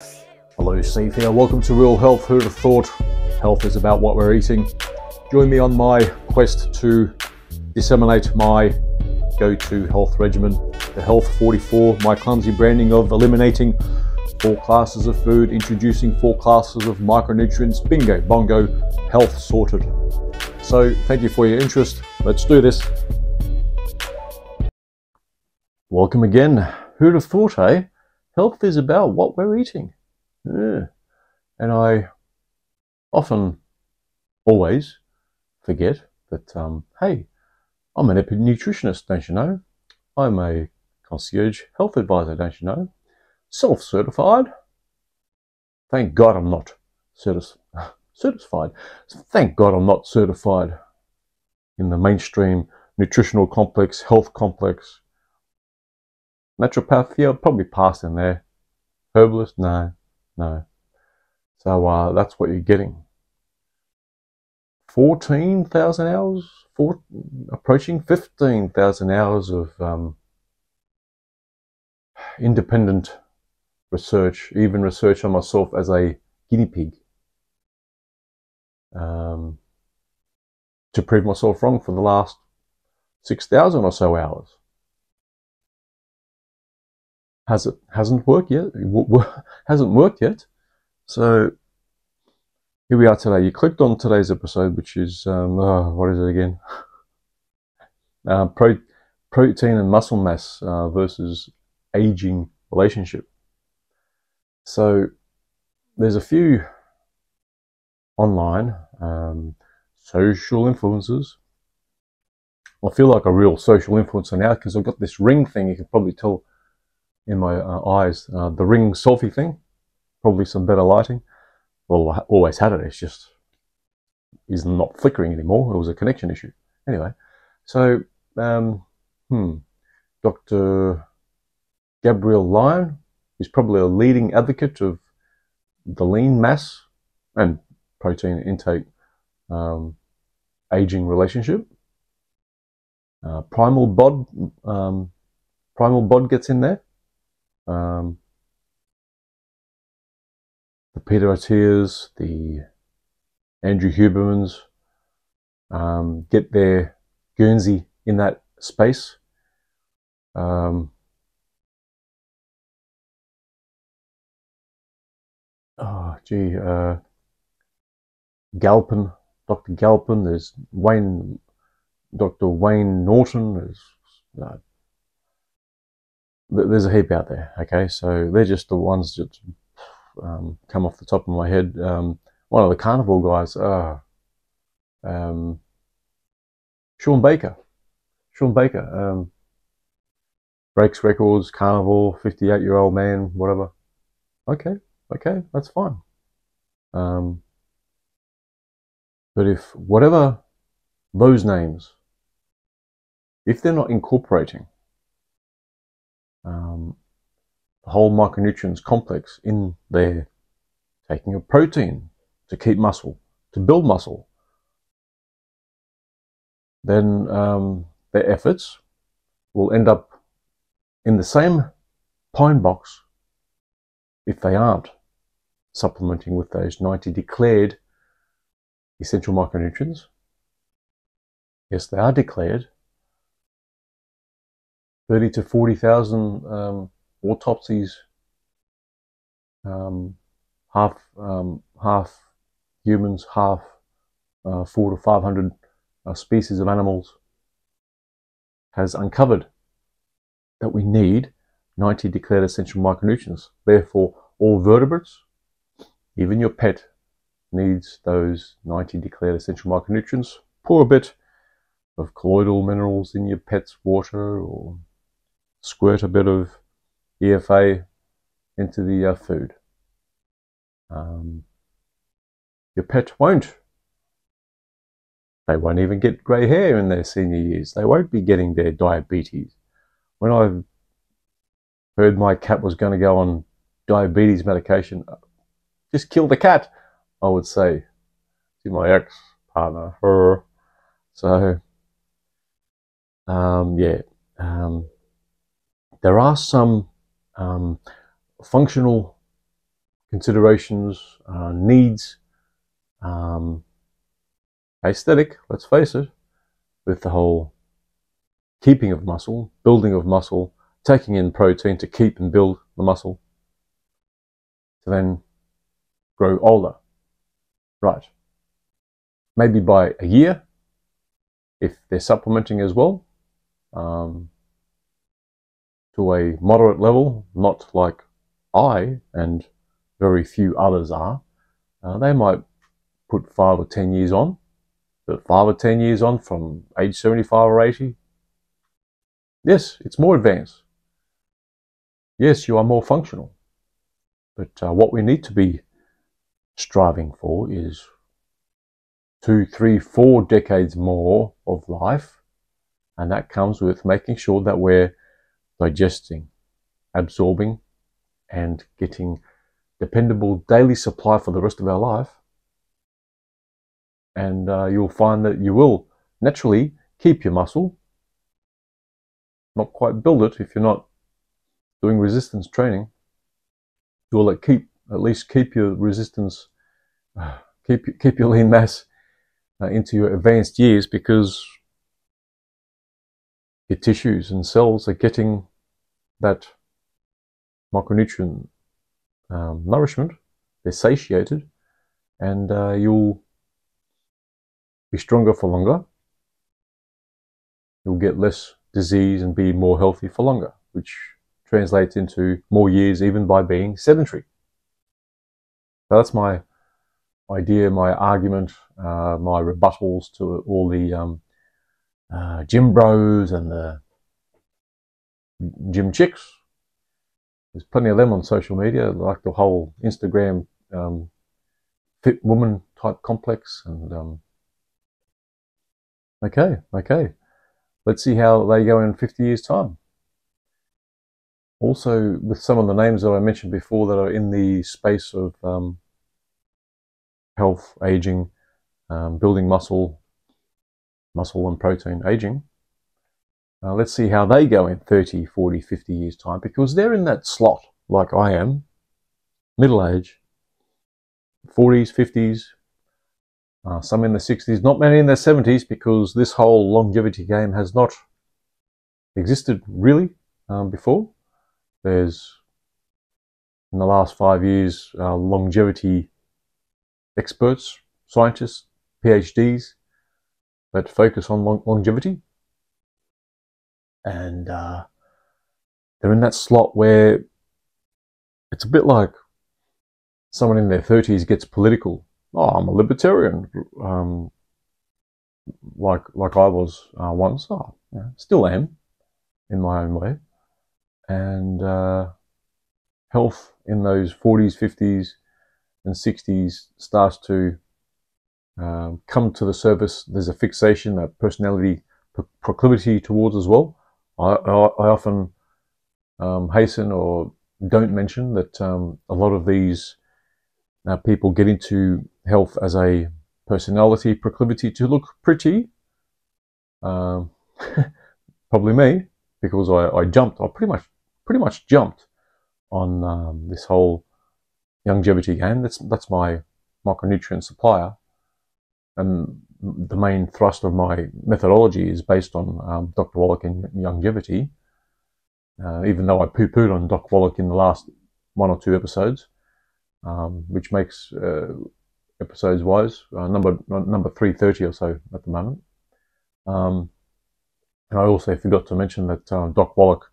Hello, Steve here. Welcome to Real Health. Who'd have thought health is about what we're eating? Join me on my quest to disseminate my go-to health regimen, the Health 44, my clumsy branding of eliminating 4 classes of food, introducing 4 classes of micronutrients. Bingo, bongo, health sorted. So thank you for your interest. Let's do this. Welcome again. Who'd have thought, eh? Health is about what we're eating. Yeah. And I often, always forget that, hey, I'm an nutritionist, don't you know? I'm a concierge health advisor, don't you know? Self-certified. Thank God I'm not certified. Thank God I'm not certified in the mainstream nutritional complex, health complex. Naturopath, yeah, I'll probably pass in there. Herbalist, no. So that's what you're getting. 14,000 hours, approaching 15,000 hours of independent research, even research on myself as a guinea pig, to prove myself wrong for the last 6,000 or so hours. Hasn't worked yet. Hasn't worked yet. So here we are today. You clicked on today's episode, which is what is it again? Protein and muscle mass versus aging relationship. So there's a few online social influencers. I feel like a real social influencer now because I've got this ring thing. You can probably tell in my eyes, the ring selfie thing. Probably some better lighting. Well, I always had it. It's just is not flickering anymore. It was a connection issue. Anyway, so Dr. Gabrielle Lyon is probably a leading advocate of the lean mass and protein intake aging relationship. Primal Bod gets in there. The Peter Attias, the Andrew Hubermans get their Guernsey in that space. Galpin, Dr. Galpin, there's Dr. Wayne Norton, there's a heap out there, okay? So they're just the ones that come off the top of my head. One of the carnival guys, Sean Baker, breaks records, carnival, 58-year-old man, whatever. Okay, that's fine. But if whatever those names, if they're not incorporating the whole micronutrients complex in there, taking a protein to keep muscle, to build muscle, then their efforts will end up in the same pine box if they aren't supplementing with those 90 declared essential micronutrients. Yes, they are declared. 30 to 40,000 autopsies, half humans, half 400 to 500 species of animals, has uncovered that we need 90 declared essential micronutrients. Therefore, all vertebrates, even your pet, needs those 90 declared essential micronutrients. Pour a bit of colloidal minerals in your pet's water, or squirt a bit of EFA into the food. Your pet won't. They won't even get grey hair in their senior years. They won't be getting their diabetes. When I heard my cat was going to go on diabetes medication, just kill the cat, I would say to my ex-partner, her. So, there are some functional considerations, needs, aesthetic, let's face it, with the whole keeping of muscle, building of muscle, taking in protein to keep and build the muscle, to then grow older. Right. Maybe by a year, if they're supplementing as well, to a moderate level, not like I and very few others are. They might put 5 or 10 years on, but 5 or 10 years on from age 75 or 80, yes, it's more advanced. Yes, you are more functional. But what we need to be striving for is 2, 3, 4 decades more of life, and that comes with making sure that we're digesting, absorbing, and getting dependable daily supply for the rest of our life. And you'll find that you will naturally keep your muscle, not quite build it if you're not doing resistance training. You will at least keep your resistance, keep your lean mass into your advanced years, because your tissues and cells are getting that micronutrient nourishment. They're satiated, and you'll be stronger for longer. You'll get less disease and be more healthy for longer, which translates into more years even by being sedentary. So that's my idea, my argument, my rebuttals to all the gym bros and the gym chicks. There's plenty of them on social media, like the whole Instagram fit woman type complex. And okay, let's see how they go in 50 years' time. Also, with some of the names that I mentioned before that are in the space of health, aging, building muscle and protein, aging, let's see how they go in 30, 40, 50 years' time, because they're in that slot like I am, middle age, 40s, 50s, some in the 60s, not many in their 70s, because this whole longevity game has not existed really before. There's, in the last 5 years, longevity experts, scientists, PhDs that focus on longevity. And they're in that slot where it's a bit like someone in their 30s gets political. Oh, I'm a libertarian, like I was once. Oh, yeah, still am in my own way. And health in those 40s, 50s, and 60s starts to come to the surface. There's a fixation, a personality proclivity towards as well. I often hasten or don't mention that a lot of these people get into health as a personality proclivity to look pretty. Probably me, because I jumped. I pretty much jumped on this whole longevity game. That's my micronutrient supplier, and the main thrust of my methodology is based on Dr. Wallach and longevity. Even though I poo-pooed on Doc Wallach in the last 1 or 2 episodes, which makes episodes wise number 330 or so at the moment. And I also forgot to mention that Doc Wallach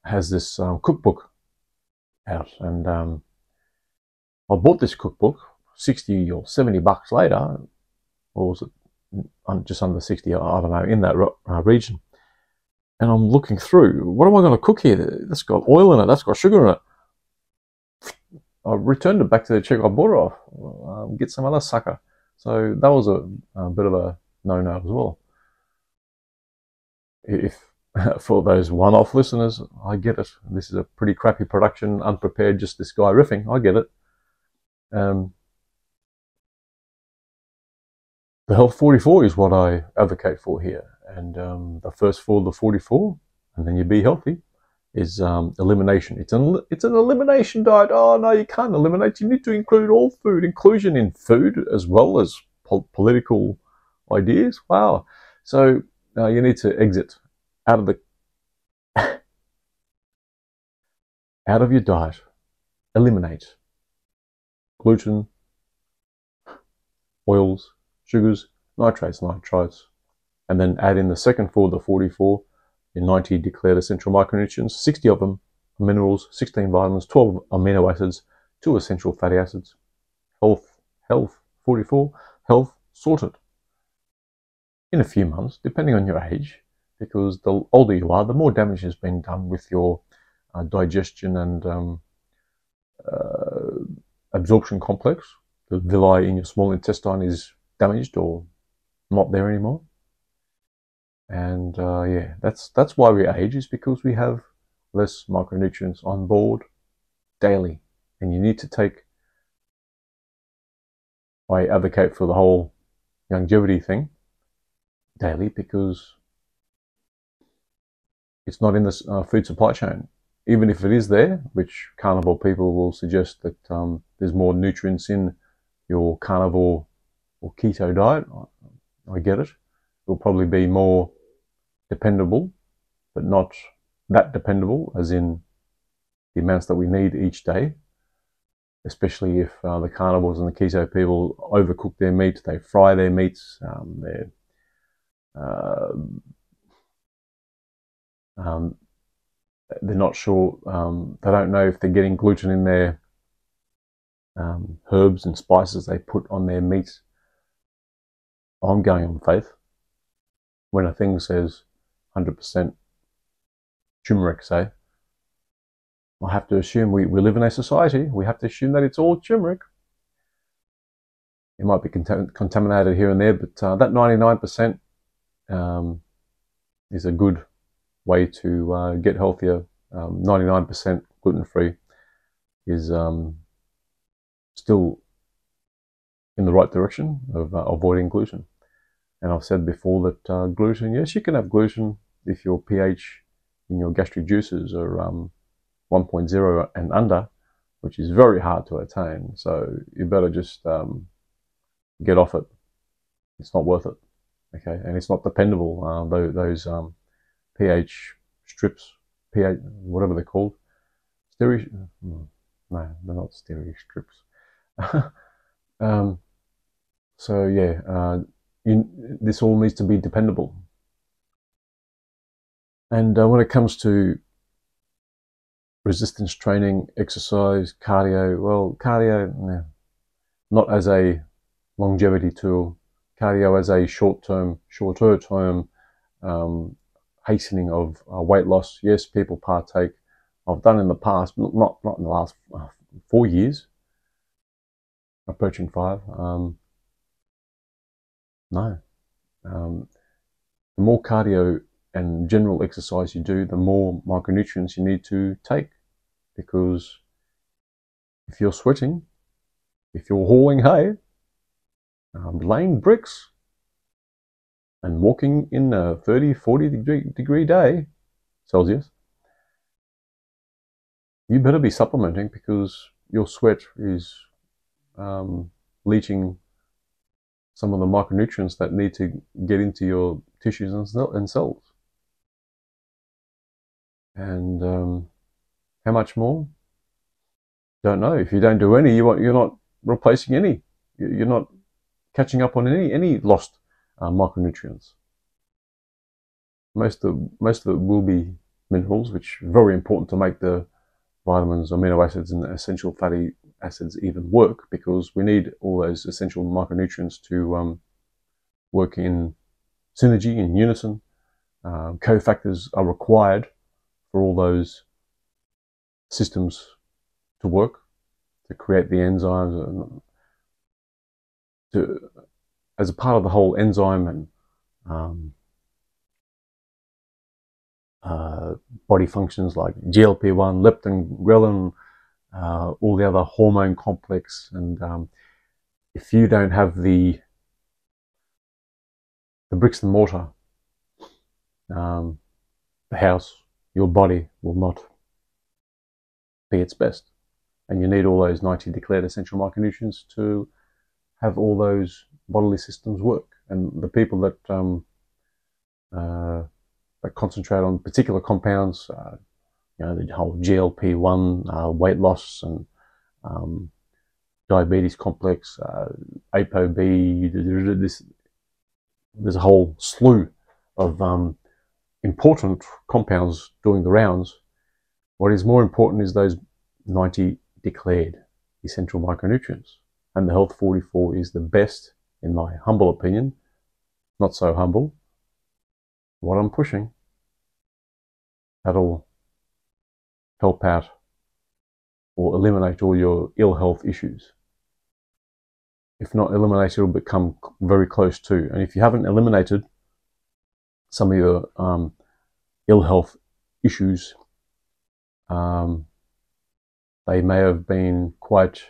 has this cookbook out, and I bought this cookbook 60 or 70 bucks later, or was it just under 60? I don't know, in that region. And I'm looking through, what am I going to cook here? That's got oil in it, that's got sugar in it. I returned it back to the chick I bought it off, get some other sucker. So that was a bit of a no-no as well. If for those one-off listeners, I get it. This is a pretty crappy production, unprepared, just this guy riffing. I get it. The Health 44 is what I advocate for here. And the first for the 44, and then you be healthy. is elimination. It's an elimination diet. Oh no, you can't eliminate. You need to include all food. Inclusion in food as well as political ideas. Wow. So you need to exit out of the out of your diet. Eliminate gluten, oils, sugars, nitrates, nitrites, and then add in the second four, the 44, your 90 declared essential micronutrients, 60 of them are minerals, 16 vitamins, 12 amino acids, 2 essential fatty acids. Health, 44, health, sorted. In a few months, depending on your age, because the older you are, the more damage has been done with your digestion and absorption complex. The villi in your small intestine is damaged or not there anymore. And yeah, that's why we age, is because we have less micronutrients on board daily. And you need to take, I advocate for the whole longevity thing daily, because it's not in the food supply chain. Even if it is there, which carnivore people will suggest that there's more nutrients in your carnivore or keto diet, I get it. It'll probably be more dependable, but not that dependable, as in the amounts that we need each day, especially if the carnivores and the keto people overcook their meat, they fry their meats, they're not sure, they don't know if they're getting gluten in their herbs and spices they put on their meat. I'm going on faith. When a thing says 100% turmeric, say, I have to assume we live in a society. We have to assume that it's all turmeric. It might be contaminated here and there, but that 99% is a good way to get healthier. 99% gluten-free is still in the right direction of avoiding gluten. And I've said before that gluten, yes, you can have gluten if your pH in your gastric juices are 1.0 and under, which is very hard to attain. So you better just get off it. It's not worth it. Okay, and it's not dependable. Those pH strips, pH, whatever they're called, no, they're not stereo strips. So yeah, this all needs to be dependable. And when it comes to resistance training, exercise, cardio, well, cardio, not as a longevity tool. Cardio as a shorter term hastening of weight loss. Yes, people partake. I've done in the past, not in the last 4 years, approaching 5. No. The more cardio and general exercise you do, the more micronutrients you need to take. Because if you're sweating, if you're hauling hay, laying bricks, and walking in a 30-40 degree day, Celsius, you better be supplementing, because your sweat is leaching some of the micronutrients that need to get into your tissues and cells. And how much more? Don't know. If you don't do any, you're not replacing any. You're not catching up on any lost micronutrients. Most of it will be minerals, which are very important to make the vitamins, amino acids, and essential fatty acids even work, because we need all those essential micronutrients to work in synergy, in unison. Cofactors are required for all those systems to work, to create the enzymes, as a part of the whole enzyme and body functions like GLP-1, leptin, ghrelin, all the other hormone complex. And if you don't have the bricks and mortar, the house, your body will not be its best. And you need all those 90 declared essential micronutrients to have all those bodily systems work. And the people that concentrate on particular compounds, the whole GLP-1, weight loss, and diabetes complex, ApoB, there's a whole slew of important compounds doing the rounds. What is more important is those 90 declared essential micronutrients. And the Health 44 is the best, in my humble opinion, not so humble, what I'm pushing. That'll help out or eliminate all your ill health issues. If not eliminate, it'll become very close to. And if you haven't eliminated some of your ill health issues, they may have been quite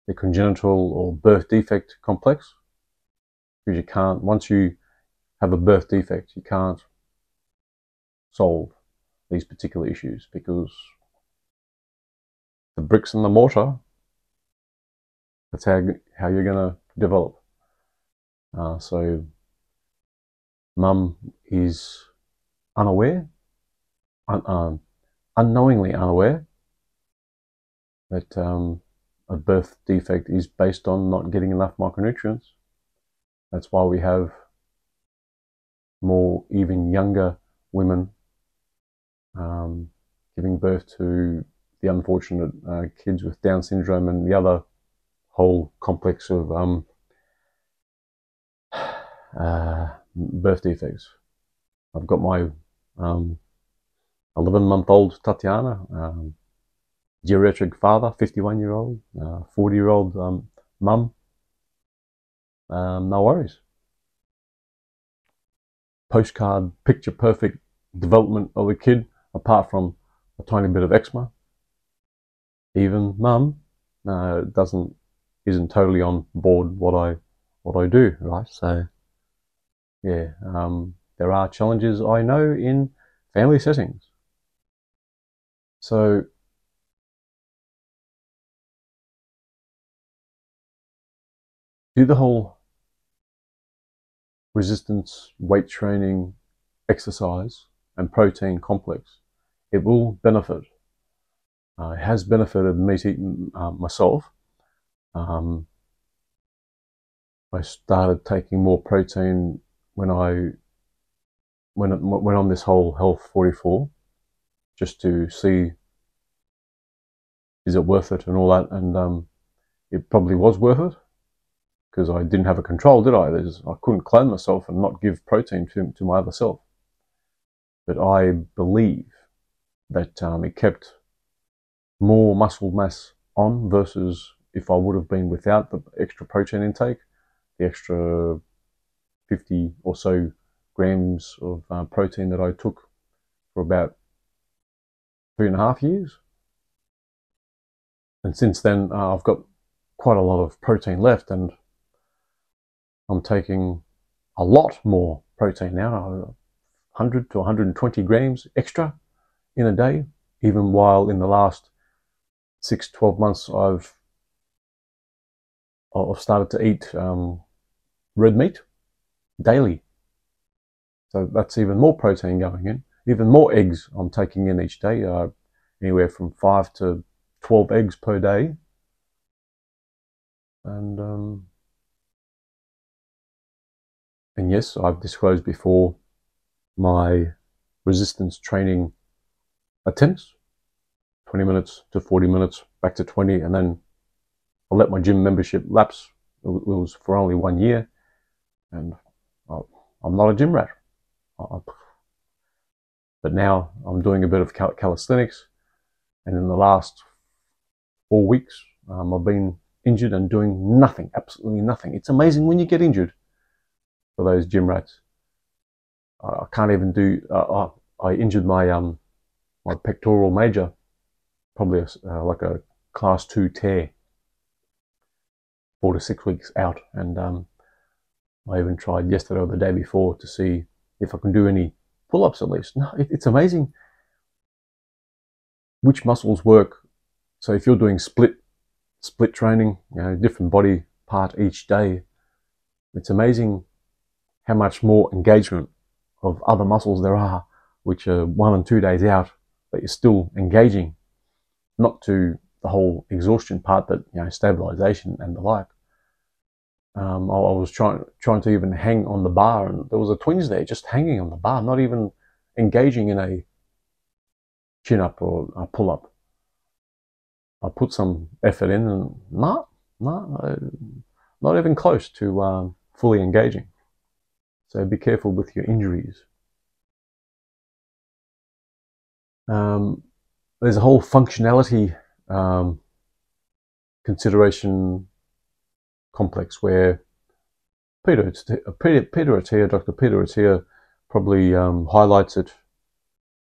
the congenital or birth defect complex, because you can't, once you have a birth defect, you can't solve these particular issues, because the bricks and the mortar, that's how you're going to develop. So mum is unaware, unknowingly unaware that a birth defect is based on not getting enough micronutrients. That's why we have more, even younger women giving birth to the unfortunate kids with Down syndrome and the other whole complex of birth defects. I've got my 11-month-old Tatiana, geriatric father, 51-year-old, 40-year-old mum. No worries. Postcard, picture perfect development of a kid, apart from a tiny bit of eczema. Even mum isn't totally on board what I do, right? So yeah, there are challenges, I know, in family settings. So do the whole resistance, weight training, exercise, and protein complex. It will benefit. It has benefited me myself. I started taking more protein when I went on this whole Health 44, just to see, is it worth it and all that, and it probably was worth it, because I didn't have a control, did I? I couldn't clone myself and not give protein to my other self. But I believe that it kept more muscle mass on versus if I would have been without the extra protein intake, the extra 50 or so grams of protein that I took for about 3.5 years. And since then, I've got quite a lot of protein left, and I'm taking a lot more protein now, 100 to 120 grams extra in a day, even while in the last 6-12 months I've started to eat red meat daily. So that's even more protein going in, even more eggs I'm taking in each day, anywhere from 5 to 12 eggs per day. And yes, I've disclosed before my resistance training attempts, 20 minutes to 40 minutes, back to 20, and then I let my gym membership lapse. It was for only 1 year, and I'm not a gym rat. But now I'm doing a bit of calisthenics, and in the last 4 weeks, I've been injured and doing nothing, absolutely nothing. It's amazing when you get injured for those gym rats. I can't even do, I injured my my pectoral major, probably like a class 2 tear, 4 to 6 weeks out. And I even tried yesterday or the day before to see if I can do any pull-ups at least. No, it's amazing which muscles work. So if you're doing split training, different body part each day, it's amazing how much more engagement of other muscles there are, which are 1 and 2 days out, but you're still engaging, not to the whole exhaustion part, but stabilization and the like. I was trying to even hang on the bar, and there was a twinge there just hanging on the bar, not even engaging in a chin up or a pull up. I put some effort in, and not even close to fully engaging. So be careful with your injuries. There's a whole functionality consideration complex where Dr. Peter Attia probably highlights it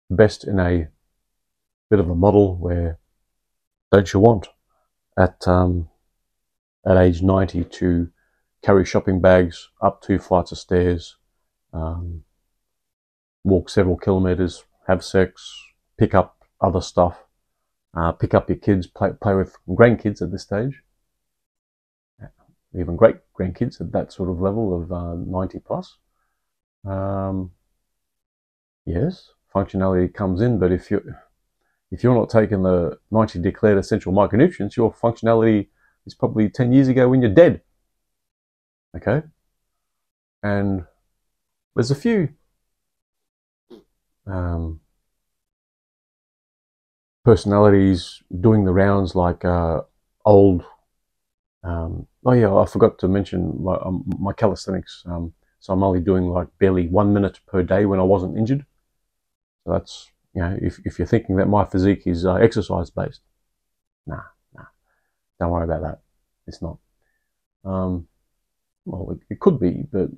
best in a bit of a model where don't you want at age 90 to carry shopping bags up 2 flights of stairs, walk several kilometers, have sex, pick up other stuff, pick up your kids, play with grandkids at this stage, even great grandkids at that sort of level of 90 plus. Yes, functionality comes in, but if you're not taking the 90 declared essential micronutrients, your functionality is probably 10 years ago when you're dead. Okay? And there's a few personalities doing the rounds, like old. Oh yeah, I forgot to mention my calisthenics. So I'm only doing like barely 1 minute per day when I wasn't injured. So that's, if you're thinking that my physique is exercise based, nah, don't worry about that. It's not. Well, it could be, but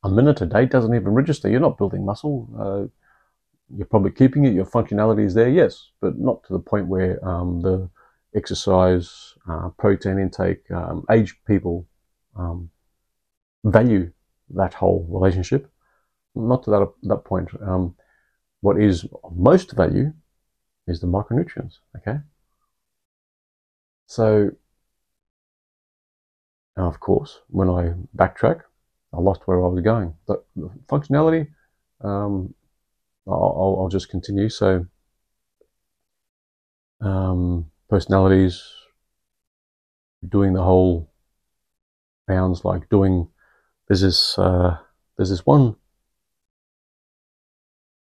a minute a day doesn't even register. You're not building muscle. You're probably keeping it. Your functionality is there, yes, but not to the point where the exercise, protein intake, aged people value that whole relationship. Not to that point. What is of most value is the micronutrients. Okay. So, of course, when I backtrack, I lost where I was going. But the functionality, I'll just continue. So, personalities, doing the whole rounds, like doing. There's this one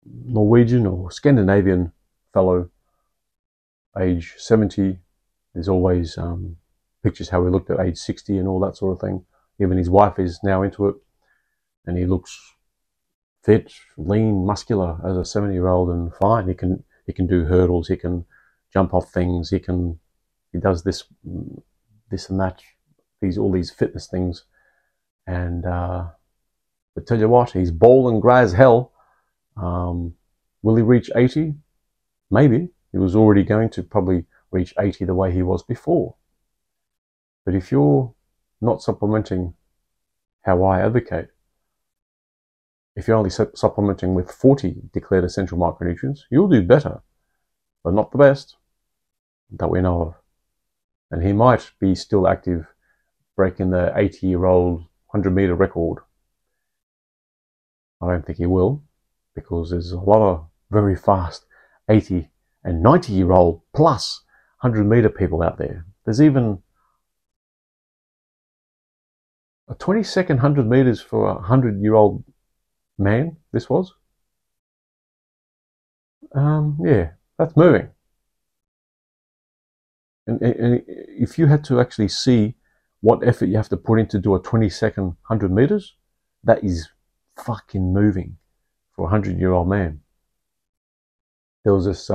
Norwegian or Scandinavian fellow, age 70. There's always pictures how he looked at age 60 and all that sort of thing. Even his wife is now into it, and he looks fit, lean, muscular as a 70-year-old, and fine. He can do hurdles. He can jump off things. He does this and that. All these fitness things, and but tell you what, he's bald and grey as hell. Will he reach 80? Maybe. He was already going to probably reach 80 the way he was before. But if you're not supplementing how I advocate, if you're only supplementing with 40 declared essential micronutrients, you'll do better, but not the best that we know of. And he might be still active, breaking the 80-year-old 100-meter record. I don't think he will, because there's a lot of very fast 80 and 90-year-old plus 100-meter people out there. There's even a 20-second 100 meters for a 100-year-old man. This was. Yeah, that's moving. And if you had to actually see what effort you have to put in to do a 20-second 100 meters, that is fucking moving for a 100-year-old man. There was this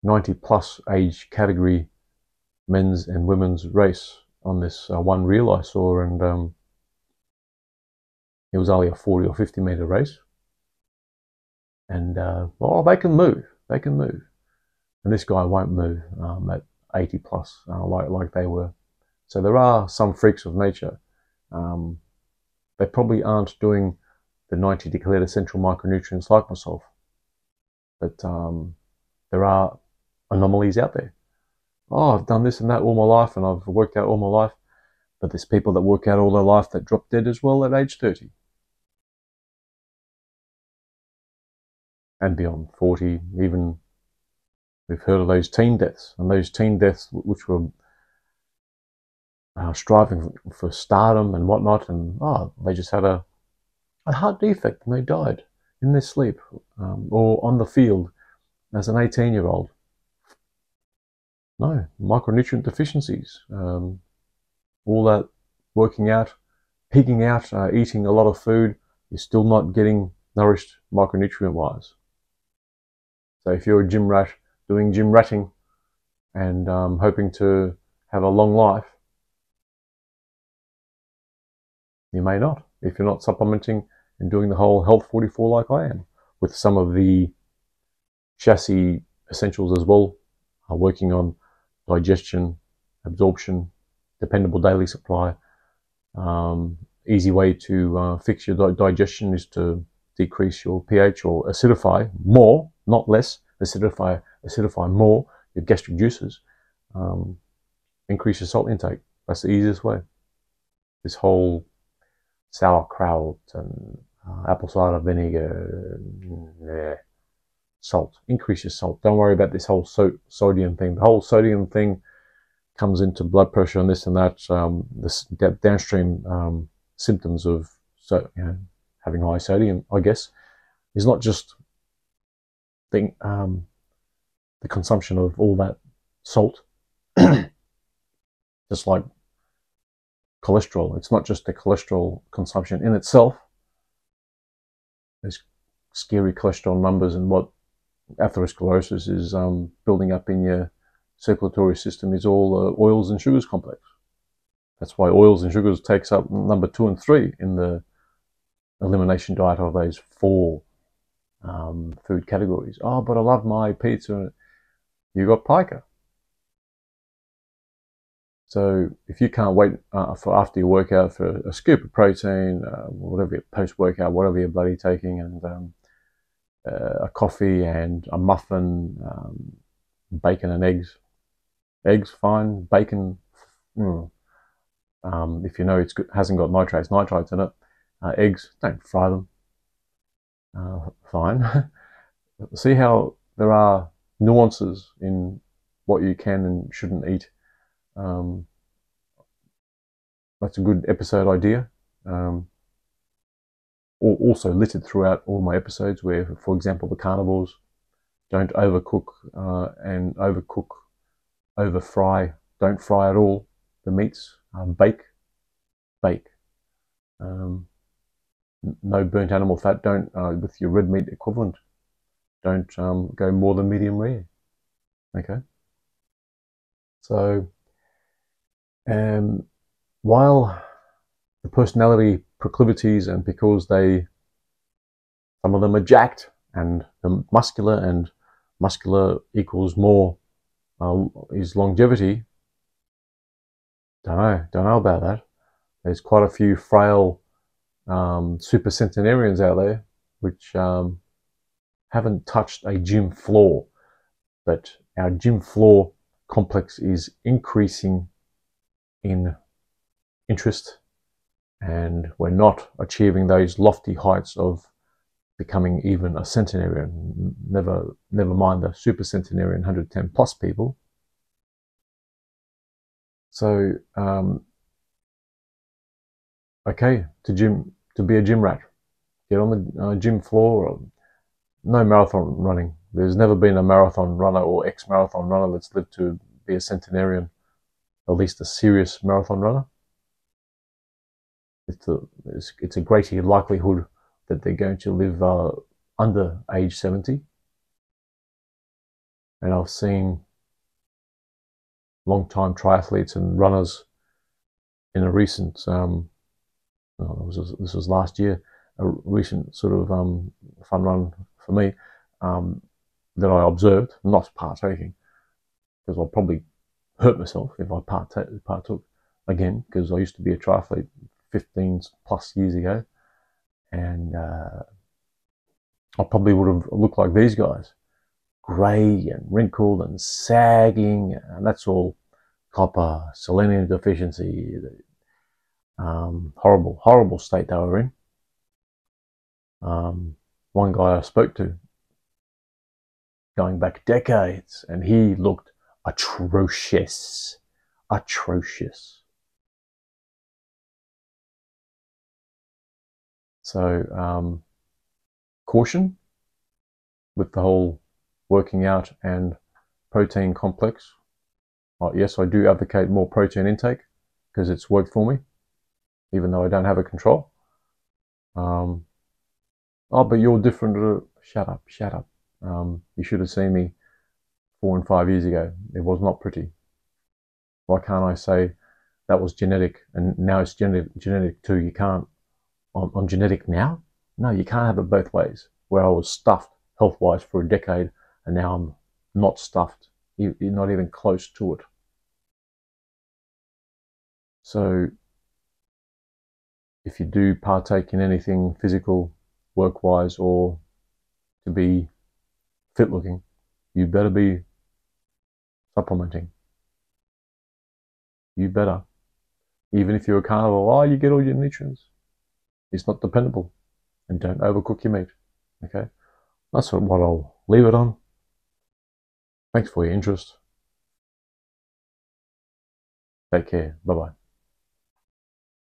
90-plus age category men's and women's race on this one reel I saw, and it was only a 40 or 50-meter race. And they can move. They can move. And this guy won't move at 80 plus like they were. So there are some freaks of nature. They probably aren't doing the 90 declared essential micronutrients like myself. But there are anomalies out there. Oh, I've done this and that all my life, and I've worked out all my life. But there's people that work out all their life that drop dead as well at age 30. And beyond 40, even we've heard of those teen deaths, and those teen deaths which were striving for stardom and whatnot, and they just had a heart defect and they died in their sleep, or on the field as an 18-year-old. No, micronutrient deficiencies, all that working out, pigging out, eating a lot of food, you're still not getting nourished micronutrient-wise. So if you're a gym rat doing gym ratting and hoping to have a long life, you may not, if you're not supplementing and doing the whole Health 44 like I am, with some of the chassis essentials as well, working on digestion, absorption, dependable daily supply. Easy way to fix your digestion is to decrease your pH or acidify more, not less, acidify more your gastric juices. Increase your salt intake. That's the easiest way. This whole sauerkraut and apple cider vinegar, salt. Increase your salt. Don't worry about this whole sodium thing. The whole sodium thing comes into blood pressure and this and that. This downstream symptoms of having high sodium, I guess, is not just the consumption of all that salt. Just like cholesterol, it's not just the cholesterol consumption in itself. There's scary cholesterol numbers, and what atherosclerosis is building up in your circulatory system is all oils and sugars complex. That's why oils and sugars takes up number 2 and 3 in the elimination diet of those 4 food categories. Oh, but I love my pizza. You got pica. So if you can't wait for after your workout for a scoop of protein, whatever post-workout, whatever you're bloody taking, and a coffee and a muffin, bacon and eggs. Eggs, fine. Bacon, if you know it hasn't got nitrates in it. Eggs, don't fry them. Fine. See how there are nuances in what you can and shouldn't eat. That's a good episode idea. Also littered throughout all my episodes where, for example, the carnivores don't overcook and over fry, don't fry at all the meats, bake. No burnt animal fat, don't, with your red meat equivalent, don't go more than medium rare. Okay. So, while the personality proclivities, and because some of them are jacked and muscular equals more is longevity. Don't know about that. There's quite a few frail super centenarians out there which haven't touched a gym floor, but our gym floor complex is increasing in interest, and we're not achieving those lofty heights of becoming even a centenarian, never mind the super centenarian 110 plus people. So okay, to be a gym rat, get on the gym floor. No marathon running. There's never been a marathon runner or ex-marathon runner that's lived to be a centenarian, at least a serious marathon runner. It's a greater likelihood that they're going to live under age 70. And I've seen long-time triathletes and runners in a recent, this was last year, a recent sort of fun run for me that I observed, not partaking, because I'll probably hurt myself if I partook again, because I used to be a triathlete 15 plus years ago, and I probably would have looked like these guys. grey and wrinkled and sagging, and that's all copper, selenium deficiency. Horrible, horrible state they were in. One guy I spoke to, going back decades, and he looked atrocious. Atrocious. So, caution with the whole working out and protein complex. Yes, I do advocate more protein intake because it's worked for me, even though I don't have a control. Oh, but you're different. Shut up, shut up. You should have seen me 4 and 5 years ago. It was not pretty. Why can't I say that was genetic and now it's genetic too? You can't. On genetic now? No, you can't have it both ways. Where I was stuffed health-wise for a decade and now I'm not stuffed. You're not even close to it. So if you do partake in anything physical, work-wise, or to be fit-looking, you better be supplementing. You better. Even if you're a carnivore, you get all your nutrients. It's not dependable. And don't overcook your meat. Okay? That's what I'll leave it on. Thanks for your interest. Take care. Bye-bye.